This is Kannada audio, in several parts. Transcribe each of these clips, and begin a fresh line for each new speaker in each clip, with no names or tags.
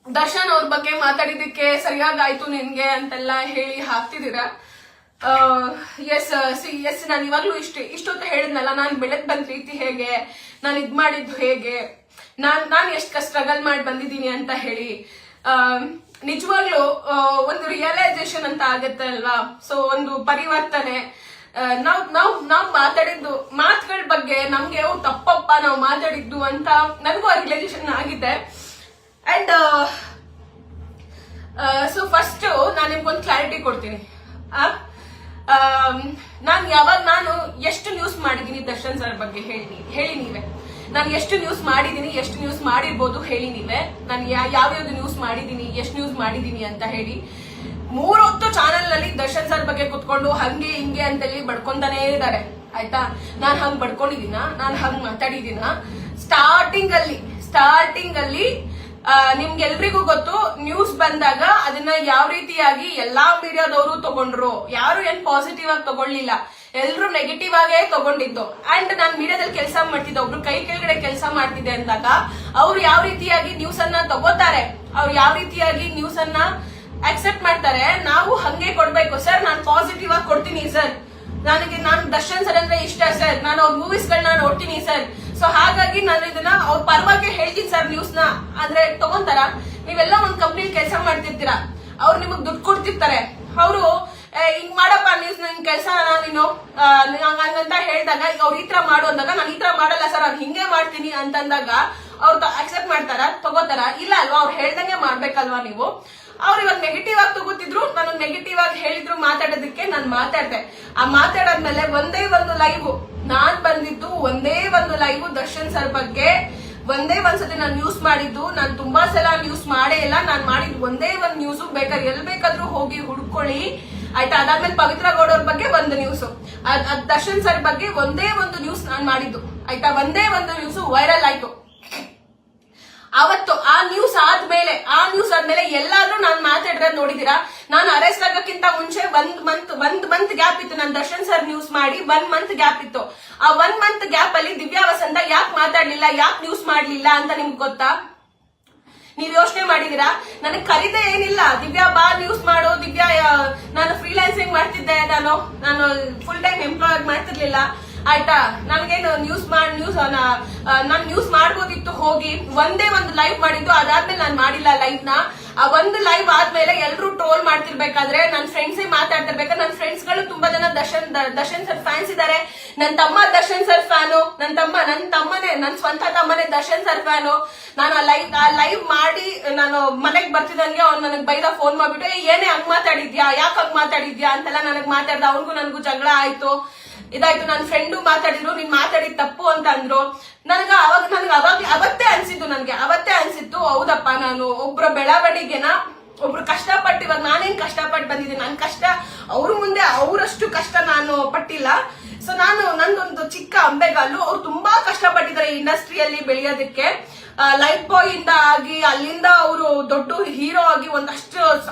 ದರ್ಶನ್ ಅವ್ರ ಬಗ್ಗೆ ಮಾತಾಡಿದಕ್ಕೆ ಸರಿಯಾಗಾಯ್ತು ನಿನ್ಗೆ ಅಂತೆಲ್ಲ ಹೇಳಿ ಹಾಕ್ತಿದ್ದೀರಾ. ಎಸ್ ನಾನು ಇವಾಗ್ಲೂ ಇಷ್ಟೊತ್ತು ಹೇಳಿದ್ನಲ್ಲ, ನಾನು ಬೆಳೆದ್ ಬಂದ ರೀತಿ ಹೇಗೆ, ನಾನು ಇದ್ ಮಾಡಿದ್ದು ಹೇಗೆ, ನಾನು ಎಷ್ಟು ಸ್ಟ್ರಗಲ್ ಮಾಡಿ ಬಂದಿದ್ದೀನಿ ಅಂತ ಹೇಳಿ. ನಿಜವಾಗ್ಲೂ ಒಂದು ರಿಯಲೈಸೇಷನ್ ಅಂತ ಆಗತ್ತೆ ಅಲ್ವಾ. ಸೊ ಒಂದು ಪರಿವರ್ತನೆ. ನಾವ್ ಮಾತಾಡಿದ್ದು ಮಾತುಗಳ ಬಗ್ಗೆ ನಮ್ಗೆ ತಪ್ಪಪ್ಪ ನಾವು ಮಾತಾಡಿದ್ದು ಅಂತ ನನಗೂ ರಿಯಲೈಸೇಷನ್ ಆಗಿದೆ. ಅಂಡ್ ಸೊ ಫಸ್ಟ್ ನಾನು ನಿಮ್ಗೊಂದು ಕ್ಲಾರಿಟಿ ಕೊಡ್ತೀನಿ. ನಾನು ಎಷ್ಟು ನ್ಯೂಸ್ ಮಾಡಿದೀನಿ ದರ್ಶನ್ ಸರ್ ಬಗ್ಗೆ ಹೇಳಿ ನೀವೇ. ನಾನು ಎಷ್ಟು ನ್ಯೂಸ್ ಮಾಡಿದೀನಿ, ಎಷ್ಟು ನ್ಯೂಸ್ ಮಾಡಿರ್ಬೋದು ಹೇಳಿ ನೀವೇ. ನಾನು ಯಾವ್ಯಾವ್ದು ನ್ಯೂಸ್ ಮಾಡಿದೀನಿ, ಎಷ್ಟು ನ್ಯೂಸ್ ಮಾಡಿದೀನಿ ಅಂತ ಹೇಳಿ. 3 ಹೊತ್ತು ಚಾನೆಲ್ ನಲ್ಲಿ ದರ್ಶನ್ ಸರ್ ಬಗ್ಗೆ ಕುತ್ಕೊಂಡು ಹಂಗೆ ಹಿಂಗೆ ಅಂತೇಳಿ ಬಡ್ಕೊಂತಾನೇ ಇದ್ದಾರೆ. ಆಯ್ತಾ, ನಾನ್ ಹಂಗ್ ಬಡ್ಕೊಂಡಿದೀನ, ನಾನ್ ಹಂಗ್ ಮಾತಾಡಿದೀನ. ಸ್ಟಾರ್ಟಿಂಗ್ ಅಲ್ಲಿ ನಿಮ್ಗೆಲ್ರಿಗೂ ಗೊತ್ತು, ನ್ಯೂಸ್ ಬಂದಾಗ ಅದನ್ನ ಯಾವ ರೀತಿಯಾಗಿ ಎಲ್ಲಾ ಮೀಡಿಯಾದವರು ತಗೊಂಡ್ರು. ಯಾರು ಏನ್ ಪಾಸಿಟಿವ್ ಆಗಿ ತಗೊಳ್ಳಿಲ್ಲ, ಎಲ್ರು ನೆಗೆಟಿವ್ ಆಗೇ ತಗೊಂಡಿದ್ದು. ಅಂಡ್ ನಾನ್ ಮೀಡಿಯಾದಲ್ಲಿ ಕೆಲಸ ಮಾಡ್ತಿದ್ದೆ, ಒಬ್ರು ಕೈ ಕೆಳಗಡೆ ಕೆಲಸ ಮಾಡ್ತಿದ್ದೆ ಅಂದಾಗ ಅವ್ರು ಯಾವ ರೀತಿಯಾಗಿ ನ್ಯೂಸ್ ಅನ್ನ ತಗೋತಾರೆ, ಅವ್ರು ಯಾವ ರೀತಿಯಾಗಿ ನ್ಯೂಸ್ ಅನ್ನ ಅಕ್ಸೆಪ್ಟ್ ಮಾಡ್ತಾರೆ, ನಾವು ಹಂಗೆ ಕೊಡ್ಬೇಕು. ಸರ್ ನಾನು ಪಾಸಿಟಿವ್ ಆಗಿ ಕೊಡ್ತೀನಿ ಸರ್, ನಾನು ದರ್ಶನ್ ಸರ್ ಅಂದ್ರೆ ಇಷ್ಟ ಸರ್, ನಾನು ಅವ್ರ ಮೂವೀಸ್ ಗಳನ್ನ ನೋಡ್ತೀನಿ ಸರ್. ಸೊ ಹಾಗಾಗಿ ನಾನು ಇದನ್ನ ಅವ್ರ ಪರವಾಗಿ ಹೇಳ್ತೀನಿ ಸರ್. ನ್ಯೂಸ್ ನ ಅಂದ್ರೆ ತಗೊಂತಾರ. ನೀವೆಲ್ಲ ಒಂದ್ ಕಂಪ್ನಿ ಕೆಲಸ ಮಾಡ್ತಿರ್ತೀರಾ, ಅವ್ರು ನಿಮಗ್ ದುಡ್ಡು ಕೊಡ್ತಿರ್ತಾರೆ. ಅವರು ಹಿಂಗ್ ಮಾಡಪ್ಪ ನ್ಯೂಸ್ ನಿನ್ ಕೆಲಸ ನೀನು ಹಂಗಂತ ಹೇಳಿದಾಗ ಅವ್ರು ಈ ತರ ಮಾಡು ಅಂದಾಗ ನಾನು ಈ ತರ ಮಾಡಲ್ಲ ಸರ್, ನಾನು ಹಿಂಗೆ ಮಾಡ್ತೀನಿ ಅಂತಂದಾಗ ಅವ್ರು ಅಕ್ಸೆಪ್ಟ್ ಮಾಡ್ತಾರ, ತಗೋತಾರ? ಇಲ್ಲ ಅಲ್ವಾ, ಅವ್ರು ಹೇಳ್ದಂಗೆ ಮಾಡ್ಬೇಕಲ್ವಾ ನೀವು. ಅವ್ರು ಇವಾಗ ನೆಗೆಟಿವ್ ಆಗಿ ತಗೋತಿದ್ರು, ನಾನು ನೆಗೆಟಿವ್ ಆಗಿ ಹೇಳಿದ್ರು ಮಾತಾಡೋದಕ್ಕೆ ನಾನು ಮಾತಾಡ್ದೆ. ಆ ಮಾತಾಡಾದ್ಮೇಲೆ ಒಂದೇ ಒಂದು ಲೈವ್ ನಾನ್ ಬಂದಿದ್ದು, ಒಂದೇ ಒಂದು ಲೈವ್ ದರ್ಶನ್ ಸರ್ ಬಗ್ಗೆ ಒಂದೇ ಒಂದ್ಸತಿ ನಾನು ನ್ಯೂಸ್ ಮಾಡಿದ್ದು. ನಾನು ತುಂಬಾ ಸಲ ನ್ಯೂಸ್ ಮಾಡೇ ಇಲ್ಲ, ನಾನು ಮಾಡಿದ್ ಒಂದೇ ಒಂದ್ ನ್ಯೂಸ್. ಬೇಕಾದ್ರೆ ಎಲ್ ಬೇಕಾದ್ರೂ ಹೋಗಿ ಹುಡ್ಕೊಳ್ಳಿ ಆಯ್ತಾ. ಅದಾದ್ಮೇಲೆ ಪವಿತ್ರ ಗೌಡ ಅವ್ರ ಬಗ್ಗೆ ಒಂದು ನ್ಯೂಸ್, ದರ್ಶನ್ ಸರ್ ಬಗ್ಗೆ ಒಂದೇ ಒಂದು ನ್ಯೂಸ್ ನಾನು ಮಾಡಿದ್ದು ಆಯ್ತಾ. ಒಂದೇ ಒಂದು ನ್ಯೂಸ್ ವೈರಲ್ ಆಯ್ತು ಅವತ್ತು. ಆ ನ್ಯೂಸ್ ಆದ್ಮೇಲೆ ಎಲ್ಲಾದ್ರೂ ನಾನು ಮಾತಾಡಿರೋದು ನೋಡಿದೀರಾ? ನಾನು ಅರೆಸ್ಟ್ ಆಗೋಕ್ಕಿಂತ ಮುಂಚೆ ಒಂದ್ ಮಂತ್ ಗ್ಯಾಪ್ ಇತ್ತು. ನಾನು ದರ್ಶನ್ ಸರ್ ನ್ಯೂಸ್ ಮಾಡಿ 1 ಮಂತ್ ಗ್ಯಾಪ್ ಇತ್ತು. ಆ 1 ಮಂತ್ ಗ್ಯಾಪ್ ಅಲ್ಲಿ ದಿವ್ಯಾ ವಸಂತ ಯಾಕೆ ಮಾತಾಡ್ಲಿಲ್ಲ, ಯಾಕೆ ನ್ಯೂಸ್ ಮಾಡ್ಲಿಲ್ಲ ಅಂತ ನಿಮ್ಗೆ ಗೊತ್ತಾ? ನೀವ್ ಯೋಚನೆ ಮಾಡಿದೀರಾ? ನನಗ್ ಕರೀದೆ ಏನಿಲ್ಲ, ದಿವ್ಯಾ ಬಾ ನ್ಯೂಸ್ ಮಾಡು. ದಿವ್ಯಾ ನಾನು ಫ್ರೀಲಾನ್ಸಿಂಗ್ ಮಾಡ್ತಿದ್ದೆ, ನಾನು ಫುಲ್ ಟೈಮ್ ಎಂಪ್ಲಾಯ್ ಮಾಡ್ತಿರ್ಲಿಲ್ಲ ಆಯ್ತಾ. ನನಗೇನು ನಾನು ನ್ಯೂಸ್ ಮಾಡ್ಬೋದಿತ್ತು ಹೋಗಿ. ಒಂದೇ ಒಂದು ಲೈವ್ ಮಾಡಿದ್ದು, ಅದಾದ್ಮೇಲೆ ನಾನು ಮಾಡಿಲ್ಲ ಲೈವ್ ನ. ಆ ಒಂದು ಲೈವ್ ಆದ್ಮೇಲೆ ಎಲ್ರು ಟ್ರೋಲ್ ಮಾಡ್ತಿರ್ಬೇಕಾದ್ರೆ ನನ್ನ ಫ್ರೆಂಡ್ಸೇ ಮಾತಾಡ್ತಿರ್ಬೇಕಾದ್ರೆ, ನನ್ನ ಫ್ರೆಂಡ್ಸ್ ಗಳು ತುಂಬಾ ಜನ ದರ್ಶನ್ ಸರ್ ಫ್ಯಾನ್ಸ್ ಇದಾರೆ. ನನ್ನ ತಮ್ಮ ದರ್ಶನ್ ಸರ್ ಫ್ಯಾನು, ನನ್ನ ಸ್ವಂತ ತಮ್ಮನೇ ದರ್ಶನ್ ಸರ್ ಫ್ಯಾನು. ನಾನು ಆ ಲೈವ್ ಮಾಡಿ ನಾನು ಮನೆಗ್ ಬರ್ತಿದಂಗೆ ಅವ್ನು ನನಗ್ ಬೈದ ಫೋನ್ ಮಾಡ್ಬಿಟ್ಟು, ಏನೇ ಹಂಗ್ ಮಾತಾಡಿದ್ಯಾ, ಯಾಕೆ ಹಂಗ್ ಮಾತಾಡಿದ್ಯಾ ಅಂತೆಲ್ಲ ನನಗ್ ಮಾತಾಡ್ದ. ಅವ್ರಿಗೂ ನನಗೂ ಜಗಳ ಆಯ್ತು, ಇದಾಯ್ತು. ನನ್ನ ಫ್ರೆಂಡು ಮಾತಾಡಿದ್ರು, ನೀನ್ ಮಾತಾಡಿದ್ ತಪ್ಪು ಅಂತ ಅಂದ್ರು. ಅವತ್ತೇ ಅನ್ಸಿತ್ತು ಹೌದಪ್ಪ, ನಾನು ಒಬ್ರ ಬೆಳವಣಿಗೆನ ಒಬ್ರು ಕಷ್ಟಪಟ್ಟು, ಇವಾಗ ನಾನೇನ್ ಕಷ್ಟಪಟ್ಟು ಬಂದಿದ್ದೀನಿ, ನನ್ ಕಷ್ಟ ಅವ್ರ ಮುಂದೆ ಅವರಷ್ಟು ಕಷ್ಟ ನಾನು ಪಟ್ಟಿಲ್ಲ. ಸೊ ನಂದೊಂದು ಚಿಕ್ಕ ಅಂಬೆಗಾಲು. ಅವ್ರು ತುಂಬಾ ಕಷ್ಟಪಟ್ಟಿದ್ದಾರೆ ಇಂಡಸ್ಟ್ರಿಯಲ್ಲಿ ಬೆಳೆಯೋದಕ್ಕೆ. ಲೈಫ್ ಬಾಯ್ ಇಂದ ಆಗಿ ಅಲ್ಲಿಂದ ಅವರು ದೊಡ್ಡ ಹೀರೋ ಆಗಿ ಒಂದಷ್ಟು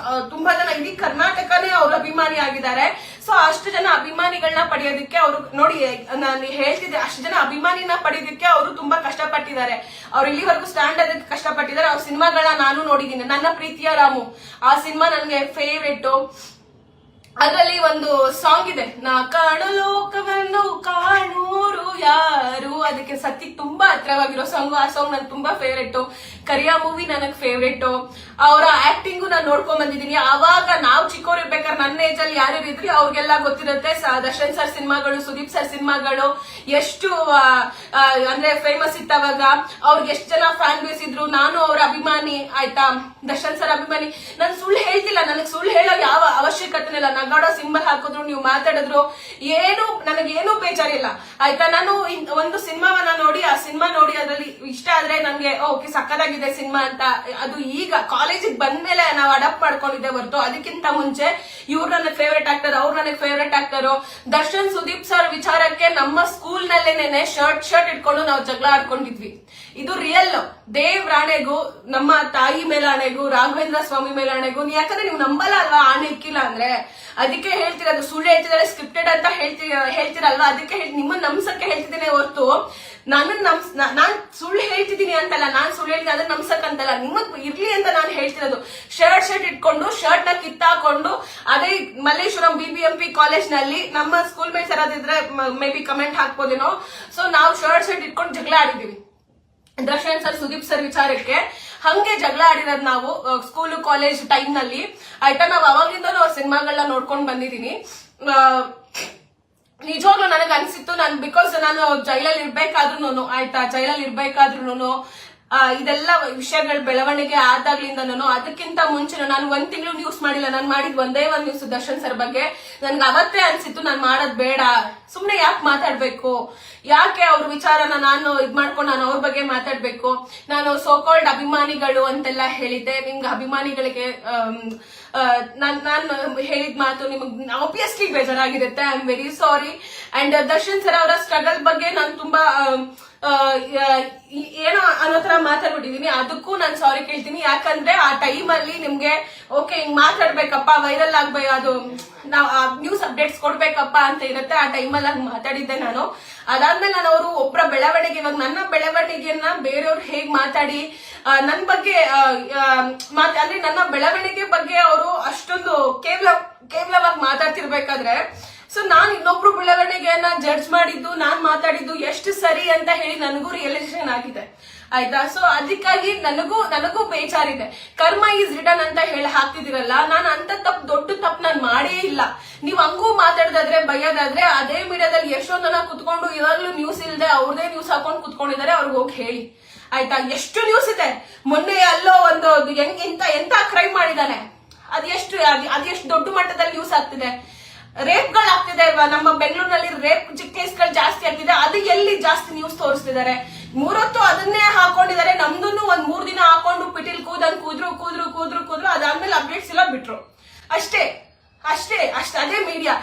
ತುಂಬಾ ಜನ ಇಡೀ ಕರ್ನಾಟಕನೇ ಅವ್ರ ಅಭಿಮಾನಿ ಆಗಿದ್ದಾರೆ. ಸೊ ಅಷ್ಟು ಜನ ಅಭಿಮಾನಿಗಳನ್ನ ಪಡೆಯೋದಕ್ಕೆ ಅವರು ನೋಡಿ, ನಾನು ಹೇಳ್ತಿದ್ದೆ, ಅಷ್ಟು ಜನ ಅಭಿಮಾನಿನ ಪಡೆಯೋದಕ್ಕೆ ಅವರು ತುಂಬಾ ಕಷ್ಟಪಟ್ಟಿದ್ದಾರೆ. ಅವ್ರು ಇಲ್ಲಿವರೆಗೂ ಸ್ಟ್ಯಾಂಡ್ ಅದಕ್ಕೆ ಕಷ್ಟಪಟ್ಟಿದ್ದಾರೆ. ಅವ್ರ ಸಿನಿಮಾಗಳನ್ನ ನಾನು ನೋಡಿದ್ದೀನಿ. ನನ್ನ ಪ್ರೀತಿಯ ರಾಮು ಆ ಸಿನಿಮಾ ನನ್ಗೆ ಫೇವ್ರೇಟ್. ಅದರಲ್ಲಿ ಒಂದು ಸಾಂಗ್ ಇದೆ, ನಾ ಕಾಣು ಲೋಕವನ್ನು ಕಾಣೂರು ಯಾರು, ಅದಕ್ಕೆ ಸತ್ಯಕ್ಕೆ ತುಂಬಾ ಹತ್ರವಾಗಿರೋ ಸಾಂಗ್. ಆ ಸಾಂಗ್ ನನ್ಗೆ ತುಂಬಾ ಫೇವ್ರೇಟ್. ಕರಿಯಾ ಮೂವಿ ನನಗ್ ಫೇವ್ರೇಟ್. ಅವರ ಆಕ್ಟಿಂಗು ನಾನು ನೋಡ್ಕೊಂಡ್ ಬಂದಿದ್ದೀನಿ. ಅವಾಗ ನಾವು ಚಿಕ್ಕವ್ರು ಇರ್ಬೇಕಾದ್ರೆ ನನ್ನ ಏಜ್ ಅಲ್ಲಿ ಯಾರ್ಯಾರು ಇದ್ರಿ ಅವ್ರಿಗೆಲ್ಲ ಗೊತ್ತಿರುತ್ತೆ. ದರ್ಶನ್ ಸರ್ ಸಿನಿಮಾಗಳು, ಸುದೀಪ್ ಸರ್ ಸಿನಿಮಾಗಳು ಎಷ್ಟು ಅಂದ್ರೆ ಫೇಮಸ್ ಇತ್ತು ಅವಾಗ. ಅವ್ರಿಗೆ ಎಷ್ಟು ಜನ ಫ್ಯಾನ್ ಬೇಸ್ ಇದ್ರು. ನಾನು ಅವ್ರ ಅಭಿಮಾನಿ ಆಯ್ತಾ, ದರ್ಶನ್ ಸರ್ ಅಭಿಮಾನಿ. ನಾನು ಸುಳ್ಳು ಹೇಳ್ತಿಲ್ಲ, ನನಗೆ ಸುಳ್ಳು ಹೇಳೋ ಯಾವ ಅವಶ್ಯಕತೆ ಇಲ್ಲ. ನಗಾಡೋ ಸಿಂಬಲ್ ಹಾಕಿದ್ರು, ನೀವು ಮಾತಾಡಿದ್ರು, ನನಗೇನು ಬೇಜಾರಿಲ್ಲ ಆಯ್ತಾ. ನಾನು ಒಂದು ಸಿನಿಮಾವನ್ನ ನೋಡಿ, ಆ ಸಿನಿಮಾ ನೋಡಿ ಅದ್ರಲ್ಲಿ ಇಷ್ಟ ಆದ್ರೆ ನನ್ಗೆ ಓಕೆ ಸಕ್ಕದಾಗಿದೆ ಸಿನಿಮಾ ಅಂತ, ಅದು ಈಗ ಕಾಲೇಜಿಗೆ ಬಂದ್ಮೇಲೆ ನಾವು ಅಡಾಪ್ಟ್ ಮಾಡ್ಕೊಂಡಿದ್ದೆ ಹೊರತು ಅದಕ್ಕಿಂತ ಮುಂಚೆ ಇವ್ರು ನನಗೆ ಫೇವ್ರೇಟ್ ಆಕ್ಟರ್, ಅವ್ರು ನನಗೆ favourite actor. Darshan Sudeep sir ವಿಚಾರಕ್ಕೆ ನಮ್ಮ ಸ್ಕೂಲ್ ನಲ್ಲೇನೆ ಶರ್ಟ್ ಇಟ್ಕೊಂಡು ನಾವು ಜಗಳ ಆಡ್ಕೊಂಡಿದ್ವಿ. ಇದು ರಿಯಲ್. ದೇವ್ರಾಣೆಗೂ ನಮ್ಮ ತಾಯಿ ಮೇಲಾಣೆಗೂ ರಾಘವೇಂದ್ರ ಸ್ವಾಮಿ ಮೇಲಾಣೆಗೂ, ಯಾಕಂದ್ರೆ ನೀವು ನಂಬಲ್ಲ ಅಲ್ವಾ, ಆಣೆ ಇಕ್ಕಿಲ್ಲ ಅಂದ್ರೆ. ಅದಕ್ಕೆ ಹೇಳ್ತಿರೋದು, ಸುಳ್ಳು ಹೇಳ್ತಿದ್ದಾರೆ ಸ್ಕ್ರಿಪ್ಟೆಡ್ ಅಂತ ಹೇಳ್ತಿರಲ್ವಾ, ಅದಕ್ಕೆ ನಿಮ್ಮನ್ನ ನಮ್ಸಕ್ಕೆ ಹೇಳ್ತಿದ್ದೇನೆ ಹೊರತು ನಾನ್ ಸುಳ್ಳು ಹೇಳ್ತಿದ್ದೀನಿ ಅಂತಲ್ಲ, ನಾನ್ ಸುಳ್ಳು ಹೇಳ್ತೀನಿ ಅದನ್ನ ನಮ್ಸಕ್ ಅಂತಲ್ಲ, ನಿಮಗ್ ಇರ್ಲಿ ಅಂತ ನಾನು ಹೇಳ್ತಿರೋದು. ಶರ್ಟ್ ಇಟ್ಕೊಂಡು ಶರ್ಟ್ ನ ಕಿತ್ತಾಕೊಂಡು ಅದೇ ಮಲ್ಲೇಶ್ವರಂ BBMP ಕಾಲೇಜ್ ನಲ್ಲಿ ನಮ್ಮ ಸ್ಕೂಲ್ ಮೇಟ್ಸ್ ಯಾರಾದಿದ್ರೆ ಮೇ ಬಿ ಕಮೆಂಟ್ ಹಾಕ್ಬೋದೇನೋ. ಸೊ ನಾವು ಶರ್ಟ್ ಇಟ್ಕೊಂಡು ಜಗಳ ಆಡಿದೀವಿ ದರ್ಶನ್ ಸರ್, ಸುದೀಪ್ ಸರ್ ವಿಚಾರಕ್ಕೆ. ಹಂಗೆ ಜಗಳ ಆಡಿರೋದು ನಾವು ಸ್ಕೂಲ್ ಕಾಲೇಜ್ ಟೈಮ್ ನಲ್ಲಿ, ಆಯ್ತಾ. ನಾವ್ ಅವಾಗ್ಲಿಂದನೂ ಅವ್ರ ಸಿನಿಮಾಗಳನ್ನ ನೋಡ್ಕೊಂಡ್ ಬಂದಿದೀನಿ. ನಿಜವಾಗ್ಲೂ ನನಗೆ ಅನ್ಸಿತ್ತು, ಬಿಕಾಸ್ ನಾನು ಜೈಲಲ್ಲಿ ಇರ್ಬೇಕಾದ್ರೂ ಆಯ್ತಾ, ಜೈಲಲ್ಲಿ ಇರ್ಬೇಕಾದ್ರೂ ಇದೆಲ್ಲ ವಿಷಯಗಳ ಬೆಳವಣಿಗೆ ಆದಾಗ್ಲಿಂದನೂ, ಅದಕ್ಕಿಂತ ಮುಂಚೆ ನಾನು 1 ತಿಂಗಳು ನ್ಯೂಸ್ ಮಾಡಿಲ್ಲ. ನಾನು ಮಾಡಿದ್ ಒಂದೇ ಒಂದ್ ನ್ಯೂಸ್ ದರ್ಶನ್ ಸರ್ ಬಗ್ಗೆ. ನನ್ಗೆ ಅವತ್ತೇ ಅನ್ಸಿತ್ತು ನಾನ್ ಮಾಡೋದ್ ಬೇಡ, ಸುಮ್ನೆ ಯಾಕೆ ಮಾತಾಡ್ಬೇಕು, ಯಾಕೆ ಅವ್ರ ವಿಚಾರನ ನಾನು ಮಾಡ್ಕೊಂಡು ನಾನು ಅವ್ರ ಬಗ್ಗೆ ಮಾತಾಡ್ಬೇಕು. ನಾನು ಸೋಕಾಲ್ಡ್ ಅಭಿಮಾನಿಗಳು ಅಂತೆಲ್ಲ ಹೇಳಿದ್ದೆ. ನಿಮ್ಗೆ ಅಭಿಮಾನಿಗಳಿಗೆ ನಾನು ಹೇಳಿದ ಮಾತು ನಿಮ್ಗೆ ಆಬ್ವಿಯಸ್ಲಿ ಬೇಜಾರಾಗಿರುತ್ತೆ. I am very sorry. And Darshan sir ಅವರ ಸ್ಟ್ರಗಲ್ ಬಗ್ಗೆ ನಾನು ತುಂಬಾ ಏನೋ ಅನ್ನೋ ತರ ಮಾತಾಡ್ಬಿಟ್ಟಿದೀನಿ. ಅದಕ್ಕೂ ನಾನು ಸಾರಿ ಕೇಳ್ತೀನಿ. ಯಾಕಂದ್ರೆ ಆ ಟೈಮ್ ಅಲ್ಲಿ ನಿಮ್ಗೆ ಓಕೆ ಹಿಂಗ್ ಮಾತಾಡ್ಬೇಕಪ್ಪ, ವೈರಲ್ ಆಗ್ಬೇಕು, ಅದು ನಾವ್ ನ್ಯೂಸ್ ಅಪ್ಡೇಟ್ಸ್ ಕೊಡ್ಬೇಕಪ್ಪ ಅಂತ ಇರುತ್ತೆ. ಆ ಟೈಮಲ್ಲಿ ಹಂಗ್ ಮಾತಾಡಿದ್ದೆ ನಾನು. ಅದಾದ್ಮೇಲೆ ನಾನು ಅವರು ಒಬ್ಬರ ಬೆಳವಣಿಗೆ, ಇವಾಗ ನನ್ನ ಬೆಳವಣಿಗೆಯನ್ನ ಬೇರೆಯವ್ರು ಹೇಗ್ ಮಾತಾಡಿ ನನ್ ಬಗ್ಗೆ ಅಂದ್ರೆ ನನ್ನ ಬೆಳವಣಿಗೆ ಬಗ್ಗೆ ಅವರು ಅಷ್ಟೊಂದು ಕೇವಲವಾಗಿ ಮಾತಾಡ್ತಿರ್ಬೇಕಾದ್ರೆ, ಸೊ ನಾನ್ ಇನ್ನೊಬ್ರು ಬೆಳವಣಿಗೆಯನ್ನ ಜಡ್ಜ್ ಮಾಡಿದ್ದು, ನಾನ್ ಮಾತಾಡಿದ್ದು ಎಷ್ಟು ಸರಿ ಅಂತ ಹೇಳಿ ನನಗೂ ರಿಯಲೈಸೇಷನ್ ಆಗಿದೆ, ಆಯ್ತಾ. ಸೊ ಅದಕ್ಕಾಗಿ ನನಗೂ ಬೇಜಾರಿದೆ. ಕರ್ಮ ಈಸ್ ರಿಟರ್ನ್ ಅಂತ ಹೇಳಿ ಹಾಕ್ತಿದಿರಲ್ಲ, ನಾನು ಅಂತ ದೊಡ್ಡ ತಪ್ಪು ನಾನು ಮಾಡೇ ಇಲ್ಲ. ನೀವ್ ಹಂಗೂ ಮಾತಾಡೋದಾದ್ರೆ ಬೈಯೋದಾದ್ರೆ ಅದೇ ಮೀಡಿಯಾದಲ್ಲಿ ಎಷ್ಟೊಂದು ಜನ ಕುತ್ಕೊಂಡು ಇವಾಗ್ಲೂ ನ್ಯೂಸ್ ಇಲ್ದೆ ಅವ್ರದೇ ನ್ಯೂಸ್ ಹಾಕೊಂಡು ಕುತ್ಕೊಂಡಿದ್ದಾರೆ, ಅವ್ರಿಗೆ ಹೋಗಿ ಹೇಳಿ, ಆಯ್ತಾ. ಎಷ್ಟು ನ್ಯೂಸ್ ಇದೆ. ಮೊನ್ನೆ ಅಲ್ಲೋ ಒಂದು ಎಂತ ಕ್ರೈಮ್ ಮಾಡಿದಾನೆ, ಅದೆಷ್ಟು ದೊಡ್ಡ ಮಟ್ಟದಲ್ಲಿ ನ್ಯೂಸ್ ಆಗ್ತಿದೆ. ರೇಪ್ಗಳಾಗ್ತಿದೆ ನಮ್ಮ ಬೆಂಗಳೂರಿನಲ್ಲಿ, ರೇಪ್ ಕೇಸ್ಗಳು ಜಾಸ್ತಿ ಆಗ್ತಿದೆ. ಅದು ಎಲ್ಲಿ ಜಾಸ್ತಿ ನ್ಯೂಸ್ ತೋರಿಸ್ತಿದ್ದಾರೆ. 3 ಹೊತ್ತು ಅದನ್ನೇ ಹಾಕೊಂಡಿದ್ದಾರೆ. ನಮ್ದನ್ನು ಒಂದ್ 3 ದಿನ ಹಾಕೊಂಡು ಪಿಟಿಲ್ ಕೂದ್ರು ಅದಾದ್ಮೇಲೆ ಅಪ್ಡೇಟ್ಸ್ ಎಲ್ಲ ಬಿಟ್ರು. ಅಷ್ಟೇ ಅದೇ ಮೀಡಿಯಾ.